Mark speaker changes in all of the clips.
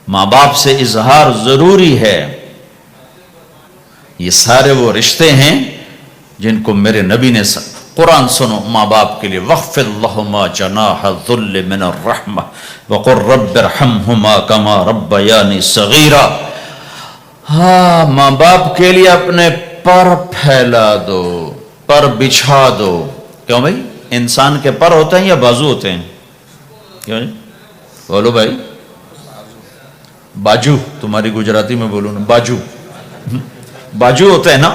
Speaker 1: ماں باپ سے اظہار ضروری ہے۔ یہ سارے وہ رشتے ہیں جن کو میرے نبی نے قرآن سنو ماں باپ کے لیے، وَخْفِضْ لَهُمَا جَنَاحَ الذُّلِّ مِنَ الرَّحْمَةِ وَقُلْ رَبِّ ارْحَمْهُمَا كَمَا رَبَّيَانِي صَغِيرًا۔ ہاں، ماں باپ کے لیے اپنے پر پھیلا دو، پر بچھا دو۔ کیوں بھائی؟ انسان کے پر ہوتے ہیں یا بازو ہوتے ہیں؟ کیوں جی؟ بولو بھائی۔ باجو، تمہاری گجراتی میں بولو نا، باجو باجو ہوتے ہیں نا،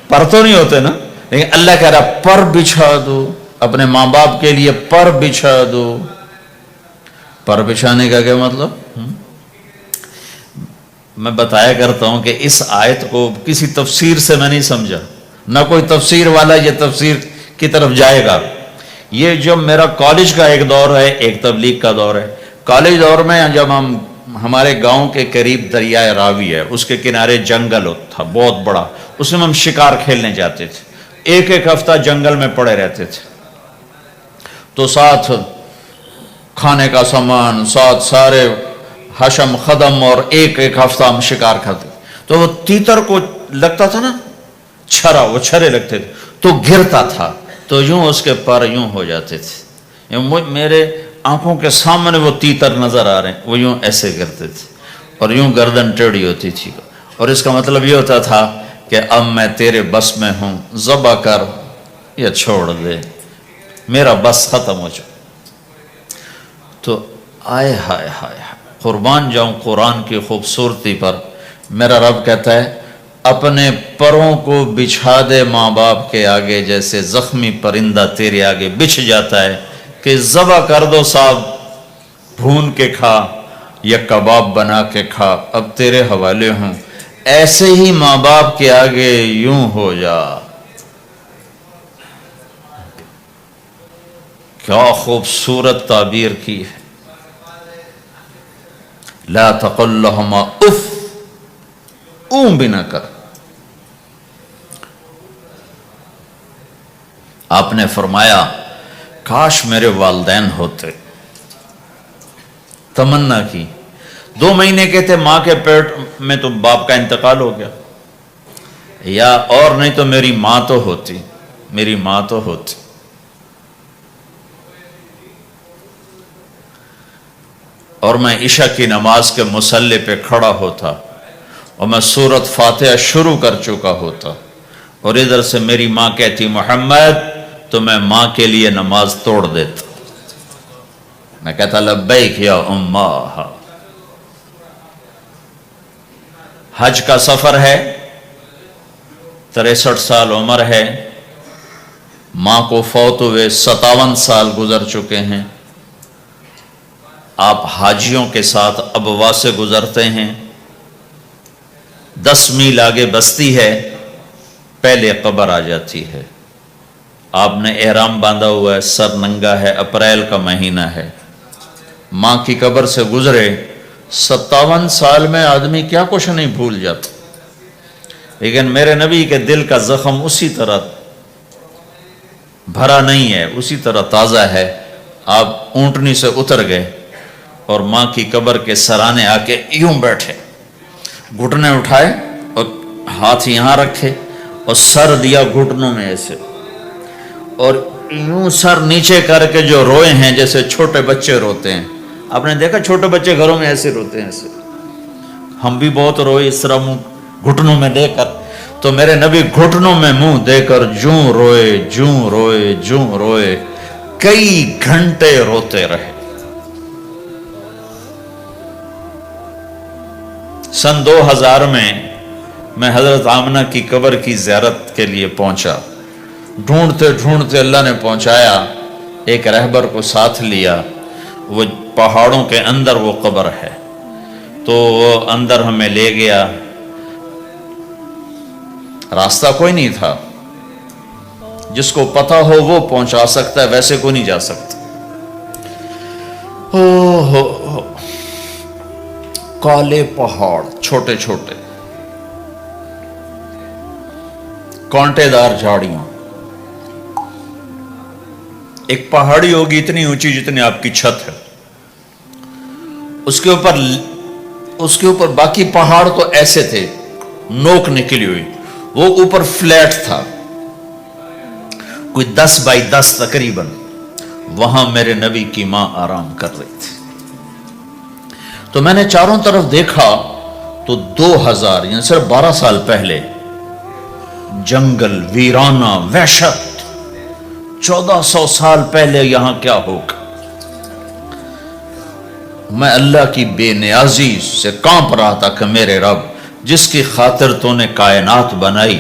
Speaker 1: پر تو نہیں ہوتے نا، لیکن اللہ کہہ رہا پر بچھا دو، اپنے ماں باپ کے لیے پر بچھا دو۔ پر بچھانے کا کیا مطلب؟ میں بتایا کرتا ہوں کہ اس آیت کو کسی تفسیر سے میں نہیں سمجھا، نہ کوئی تفسیر والا یہ تفسیر کی طرف جائے گا۔ یہ جو میرا کالج کا ایک دور ہے، ایک تبلیغ کا دور ہے۔ کالج دور میں جب ہمارے گاؤں کے قریب دریائے راوی ہے، اس کے کنارے جنگل تھا بہت بڑا، اس میں ہم شکار کھیلنے جاتے تھے، ایک ایک ہفتہ جنگل میں پڑے رہتے تھے، تو ساتھ کھانے کا سامان، ساتھ سارے حشم خدم، اور ایک ایک ہفتہ ہم شکار کھاتے، تو وہ تیتر کو لگتا تھا نا چھرا، وہ چھرے لگتے تھے تو گرتا تھا، تو یوں اس کے پر یوں ہو جاتے تھے، میرے آنکھوں کے سامنے وہ تیتر نظر آ رہے ہیں، وہ یوں ایسے کرتے تھے اور یوں گردن ٹیڑھی ہوتی تھی، اور اس کا مطلب یہ ہوتا تھا کہ اب میں تیرے بس میں ہوں، ذبح کر یا چھوڑ دے، میرا بس ختم ہو چکا۔ تو آئے ہائے ہائے قربان جاؤں قرآن کی خوبصورتی پر۔ میرا رب کہتا ہے اپنے پروں کو بچھا دے ماں باپ کے آگے، جیسے زخمی پرندہ تیرے آگے بچھ جاتا ہے، کہ ذبح کر دو صاحب، بھون کے کھا یا کباب بنا کے کھا، اب تیرے حوالے ہوں، ایسے ہی ماں باپ کے آگے یوں ہو جا۔ کیا خوبصورت تعبیر کی ہے۔ لا تقل لہما اف، اون بھی نہ کر۔ آپ نے فرمایا کاش میرے والدین ہوتے، تمنا کی۔ 2 مہینے کے تھے ماں کے پیٹ میں تو باپ کا انتقال ہو گیا، یا اور نہیں تو میری ماں تو ہوتی، میری ماں تو ہوتی۔ اور میں عشاء کی نماز کے مصلی پہ کھڑا ہوتا اور میں سورۃ فاتحہ شروع کر چکا ہوتا، اور ادھر سے میری ماں کہتی محمد، تو میں ماں کے لیے نماز توڑ دیتا، میں کہتا لبیک یا اماں۔ حج کا سفر ہے، 63 سال عمر ہے، ماں کو فوت ہوئے 57 سال گزر چکے ہیں۔ آپ حاجیوں کے ساتھ ابوا سے گزرتے ہیں، 10 میل آگے بستی ہے، پہلے قبر آ جاتی ہے۔ آپ نے احرام باندھا ہوا ہے، سر ننگا ہے، اپریل کا مہینہ ہے، ماں کی قبر سے گزرے 57 سال میں آدمی کیا کچھ نہیں بھول جاتا، لیکن میرے نبی کے دل کا زخم اسی طرح بھرا نہیں ہے، اسی طرح تازہ ہے۔ آپ اونٹنی سے اتر گئے اور ماں کی قبر کے سرانے آ کے یوں بیٹھے، گھٹنے اٹھائے اور ہاتھ یہاں رکھے اور سر دیا گھٹنوں میں ایسے، اور یوں سر نیچے کر کے جو روئے ہیں جیسے چھوٹے بچے روتے ہیں۔ آپ نے دیکھا چھوٹے بچے گھروں میں ایسے روتے ہیں، ایسے ہم بھی بہت روئے اس طرح منہ گھٹنوں میں دے کر، تو میرے نبی گھٹنوں میں منہ دے کر جوں روئے جوں روئے جوں روئے، کئی گھنٹے روتے رہے۔ سن 2000 میں حضرت آمنہ کی قبر کی زیارت کے لیے پہنچا، ڈھونڈتے ڈھونڈتے اللہ نے پہنچایا، ایک رہبر کو ساتھ لیا، وہ پہاڑوں کے اندر وہ قبر ہے، تو وہ اندر ہمیں لے گیا، راستہ کوئی نہیں تھا، جس کو پتہ ہو وہ پہنچا سکتا ہے، ویسے کوئی نہیں جا سکتا۔ کالے پہاڑ چھوٹے چھوٹے، کانٹے دار جھاڑیاں، ایک پہاڑی ہوگی اتنی اونچی جتنی آپ کی چھت ہے، اس کے اوپر باقی پہاڑ تو ایسے تھے، نوک نکلی ہوئی، وہ اوپر فلیٹ تھا، کوئی 10 بائی 10 تقریباً. وہاں میرے نبی کی ماں آرام کر رہی تھی. تو میں نے چاروں طرف دیکھا تو 2000 یعنی صرف 12 سال پہلے جنگل، ویرانہ، وحشت. 1400 سال پہلے یہاں کیا ہوگا. میں اللہ کی بے نیازی سے کانپ رہا تھا کہ میرے رب، جس کی خاطر تو نے کائنات بنائی،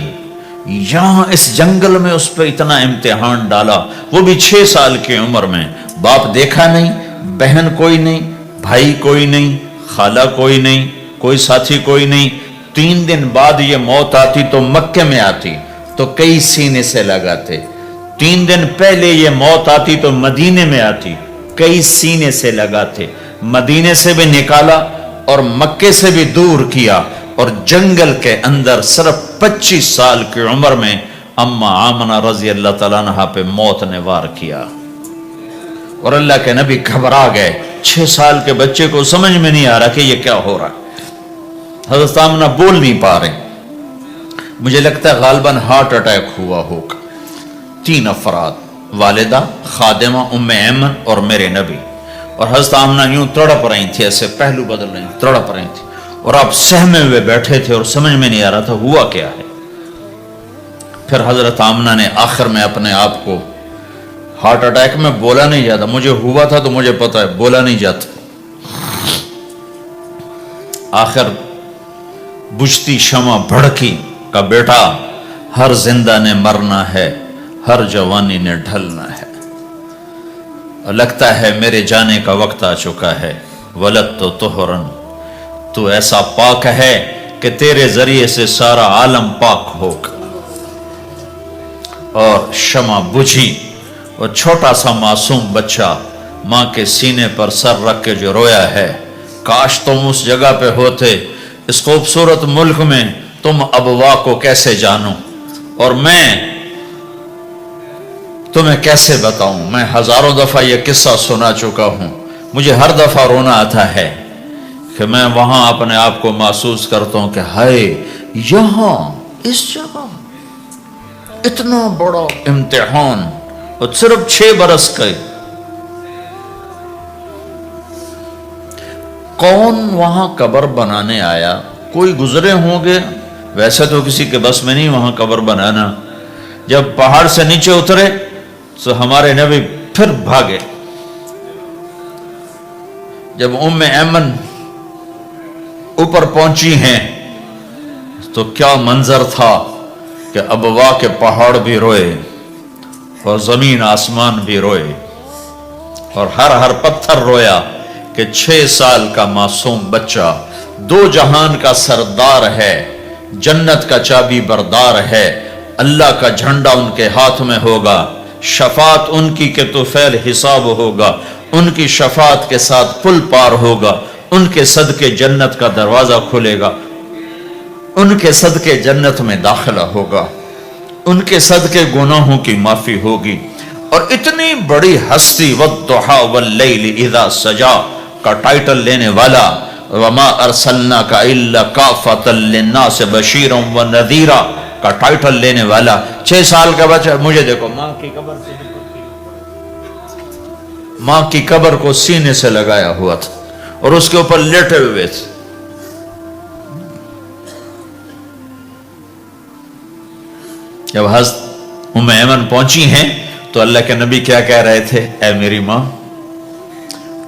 Speaker 1: یہاں اس جنگل میں اس پہ اتنا امتحان ڈالا، وہ بھی 6 سال کی عمر میں. باپ دیکھا نہیں، بہن کوئی نہیں، بھائی کوئی نہیں، خالہ کوئی نہیں، کوئی ساتھی کوئی نہیں. 3 دن بعد یہ موت آتی تو مکے میں آتی تو کئی سینے سے لگاتے. 3 دن پہلے یہ موت آتی تو مدینے میں آتی، کئی سینے سے لگاتے. مدینے سے بھی نکالا اور مکے سے بھی دور کیا، اور جنگل کے اندر صرف 25 سال کی عمر میں اما آمنہ رضی اللہ تعالیٰ عنہ پہ موت نے وار کیا. اور اللہ کے نبی گھبرا گئے. 6 سال کے بچے کو سمجھ میں نہیں آ رہا کہ یہ کیا ہو رہا. حضرت آمنہ بول نہیں پا رہے. مجھے لگتا ہے غالباً ہارٹ اٹیک ہوا ہوگا. 3 افراد، والدہ، خادمہ ام ایمن اور میرے نبی. اور حضرت آمنہ یوں تڑپ رہی تھی، ایسے پہلو بدل رہی تھی، تڑپ رہی تھی، اور آپ سہمے ہوئے بیٹھے تھے اور سمجھ میں نہیں آ رہا تھا ہوا کیا ہے. پھر حضرت آمنہ نے آخر میں اپنے آپ کو، ہارٹ اٹیک میں بولا نہیں جاتا، مجھے ہوا تھا تو مجھے پتا ہے بولا نہیں جاتا. آخر بجھتی شمع بھڑکی کا بیٹا، ہر زندہ نے مرنا ہے، ہر جوانی نے ڈھلنا ہے، اور لگتا ہے میرے جانے کا وقت آ چکا ہے. ولدت طہرا، تو ایسا پاک ہے کہ تیرے ذریعے سے سارا عالم پاک ہوگا. اور شمع بجھی اور چھوٹا سا معصوم بچہ ماں کے سینے پر سر رکھ کے جو رویا ہے. کاش تم اس جگہ پہ ہوتے. اس خوبصورت ملک میں تم ابوا کو کیسے جانو، اور میں تمہیں کیسے بتاؤں. میں ہزاروں دفعہ یہ قصہ سنا چکا ہوں. مجھے ہر دفعہ رونا آتا ہے کہ میں وہاں اپنے آپ کو محسوس کرتا ہوں کہ ہائے، یہاں اس جگہ اتنا بڑا امتحان، اور صرف 6 برس کا. کون وہاں قبر بنانے آیا؟ کوئی گزرے ہوں گے، ویسے تو کسی کے بس میں نہیں وہاں قبر بنانا. جب پہاڑ سے نیچے اترے تو ہمارے نبی پھر بھاگے. جب ام ایمن اوپر پہنچی ہیں تو کیا منظر تھا کہ ابوا کے پہاڑ بھی روئے اور زمین آسمان بھی روئے، اور ہر پتھر رویا کہ 6 سال کا معصوم بچہ 2 جہان کا سردار ہے، جنت کا چابی بردار ہے، اللہ کا جھنڈا ان کے ہاتھ میں ہوگا. شفاعت ان کی کہ طفیل حساب ہوگا، ان کی شفاعت کے ساتھ پل پار ہوگا، ان کے صدقے جنت کا دروازہ کھلے گا، ان کے صدقے جنت میں داخلہ ہوگا، ان کے صدقے گناہوں کی معافی ہوگی. اور اتنی بڑی ہستی والضحی واللیل اذا سجا کا ٹائٹل لینے والا، وما ارسلناک الا کافۃ للناس بشیرا ونذیرا کا ٹائٹل لینے والا 6 سال کا بچہ. مجھے دیکھو، ماں کی قبر کو سینے سے لگایا ہوا تھا اور اس کے اوپر لیٹے ہوئے تھے. جب حضرت ام ایمن پہنچی ہیں تو اللہ کے نبی کیا کہہ رہے تھے؟ اے میری ماں،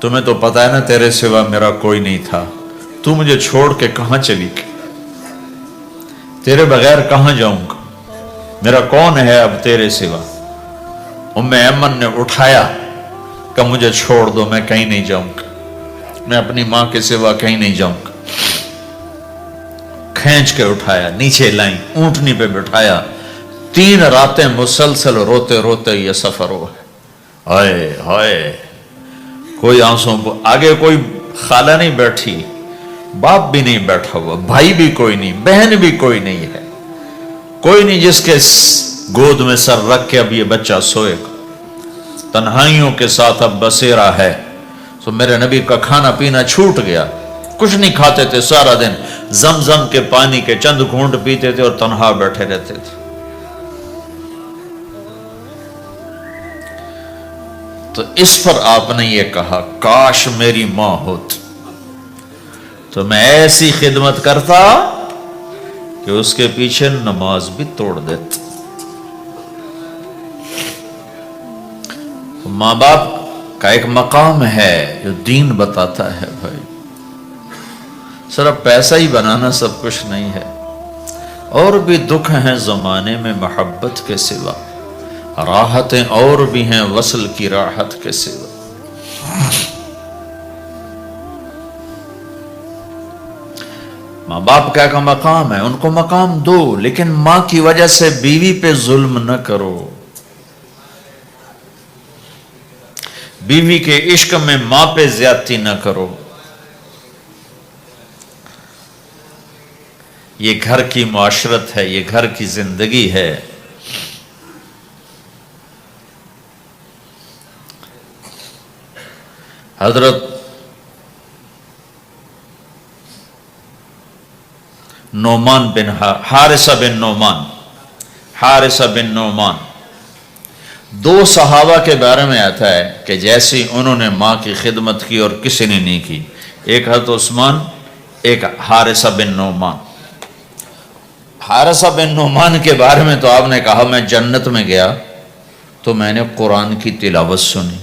Speaker 1: تمہیں تو پتا ہے نا تیرے سوا میرا کوئی نہیں تھا، تو مجھے چھوڑ کے کہاں چلی گئی؟ تیرے بغیر کہاں جاؤں گا؟ میرا کون ہے اب تیرے سوا؟ ام ایمن نے اٹھایا کہ مجھے چھوڑ دو، میں کہیں نہیں جاؤں گا، میں اپنی ماں کے سوا کہیں نہیں جاؤں گا. کھینچ کے اٹھایا، نیچے لائیں، اونٹنی پہ بٹھایا. 3 راتیں مسلسل روتے روتے یہ سفر ہوا. ہائے ہائے، کوئی آنسوں، آگے کوئی خالہ نہیں بیٹھی، باپ بھی نہیں بیٹھا ہوا، بھائی بھی کوئی نہیں، بہن بھی کوئی نہیں ہے، کوئی نہیں جس کے گود میں سر رکھ کے اب یہ بچہ سوئے گا. تنہائیوں کے ساتھ اب بسیرا ہے. تو میرے نبی کا کھانا پینا چھوٹ گیا، کچھ نہیں کھاتے تھے سارا دن، زمزم کے پانی کے چند گھونٹ پیتے تھے اور تنہا بیٹھے رہتے تھے۔ تو اس پر آپ نے یہ کہا کاش میری ماں ہوتی تو میں ایسی خدمت کرتا کہ اس کے پیچھے نماز بھی توڑ دیتا۔ ماں باپ کا ایک مقام ہے جو دین بتاتا ہے بھائی، صرف پیسہ ہی بنانا سب کچھ نہیں ہے، اور بھی دکھ ہیں زمانے میں محبت کے سوا، راحتیں اور بھی ہیں وصل کی راحت کے سوا۔ ماں باپ کا کا مقام ہے، ان کو مقام دو، لیکن ماں کی وجہ سے بیوی پہ ظلم نہ کرو، بیوی کے عشق میں ماں پہ زیادتی نہ کرو۔ یہ گھر کی معاشرت ہے، یہ گھر کی زندگی ہے۔ حضرت نعمان بن حارثہ بن نعمان، دو صحابہ کے بارے میں آتا ہے کہ جیسی انہوں نے ماں کی خدمت کی اور کسی نے نہیں کی، ایک حضرت عثمان، ایک حارثہ بن نعمان۔ حارثہ بن نعمان کے بارے میں تو آپ نے کہا میں جنت میں گیا تو میں نے قرآن کی تلاوت سنی،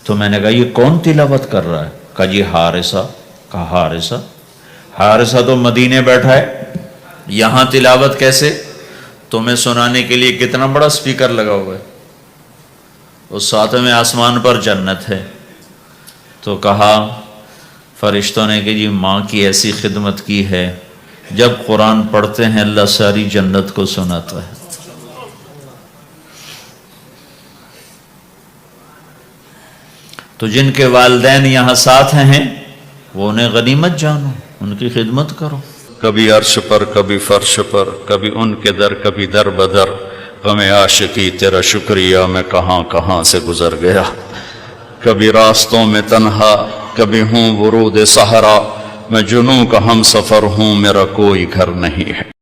Speaker 1: تو میں نے کہا یہ کون تلاوت کر رہا ہے؟ کہا جی حارثہ۔ کہا حارثہ تو مدینے بیٹھا ہے، یہاں تلاوت کیسے؟ تمہیں سنانے کے لیے کتنا بڑا سپیکر لگا ہوا ہے، اس ساتویں آسمان پر جنت ہے۔ تو کہا فرشتوں نے کہ جی ماں کی ایسی خدمت کی ہے، جب قرآن پڑھتے ہیں اللہ ساری جنت کو سناتا ہے۔ تو جن کے والدین یہاں ساتھ ہیں وہ انہیں غنیمت جانو، ان کی خدمت کرو۔ کبھی عرش پر، کبھی فرش پر، کبھی ان کے در، کبھی در بدر، غم عاشقی تیرا شکریہ میں کہاں کہاں سے گزر گیا، کبھی راستوں میں تنہا، کبھی ہوں ورود صحرا، میں جنوں کا ہم سفر ہوں، میرا کوئی گھر نہیں ہے۔